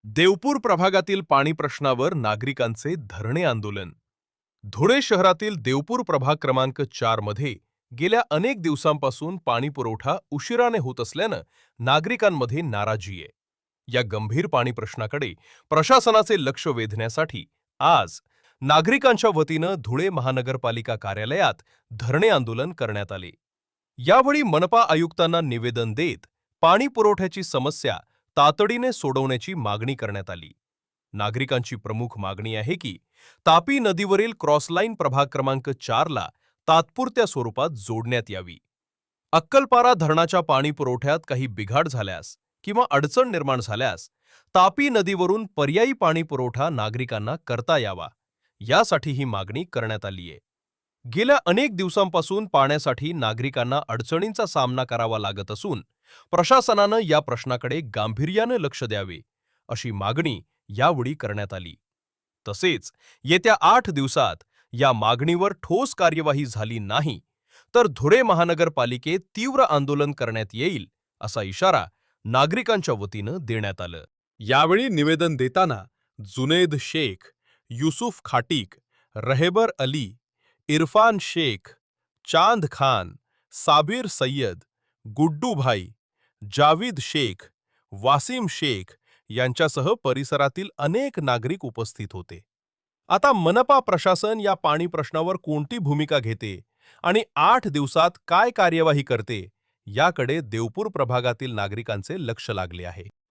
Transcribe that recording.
देवपूर प्रभागातील पाणी प्रश्नावर नागरिकांचे धरणे आंदोलन. धुळे शहरातील देवपूर प्रभाग क्रमांक 4 मध्ये गेल्या अनेक दिवसांपासून पाणी पुरवठा उशिराने होत असल्यानं नागरिकांमध्ये नाराजी आहे. या गंभीर पाणी प्रश्नाकडे प्रशासनाचे लक्ष वेधण्यासाठी आज नागरिकांच्या वतीनं धुळे महानगरपालिका कार्यालयात धरणे आंदोलन करण्यात आले. यावेळी मनपा आयुक्तांना निवेदन देत पाणी पुरवठ्याची समस्या तातडीने सोडवण्याची मागणी करण्यात आली. नागरिकांची प्रमुख मागणी आहे की तापी नदीवरील क्रॉसलाईन प्रभाग क्रमांक 4 ला तात्पुरत्या स्वरूपात जोडण्यात यावी. अक्कलपारा धरणाच्या पाणी पुरवठ्यात काही बिघाड झाल्यास किंवा अडचण निर्माण झाल्यास तापी नदीवरून पर्यायी पाणी पुरवठा नागरिकांना करता यावा, यासाठी ही मागणी करण्यात आली आहे. गेल्या अनेक दिवसांपासून पाण्यासाठी नागरिकांना अडचणींचा सामना करावा लागत असून प्रशासनानं या प्रश्नाकडे गांभीर्याने लक्ष द्यावे, अशी मागणी यावेळी करण्यात आली. तसेच येत्या 8 दिवसात या मागणीवर ठोस कार्यवाही झाली नाही तर धुळे महानगरपालिकेत तीव्र आंदोलन करण्यात येईल, असा इशारा नागरिकांच्या वतीनं देण्यात आलं. यावेळी निवेदन देताना जुनेद शेख, युसुफ खाटीक, रहेबर अली, इरफान शेख, चांद खान, साबिर सय्यद, गुड्डू भाई, जावीद शेख, वासिम शेख यांच्यासह परिसरातील अनेक नागरिक उपस्थित होते. आता मनपा प्रशासन या पाणी प्रश्नावर कोणती भूमिका घेते आणि 8 दिवसात काय कार्यवाही करते, याकडे देवपूर प्रभागातील नागरिकांचे लक्ष लागले आहे.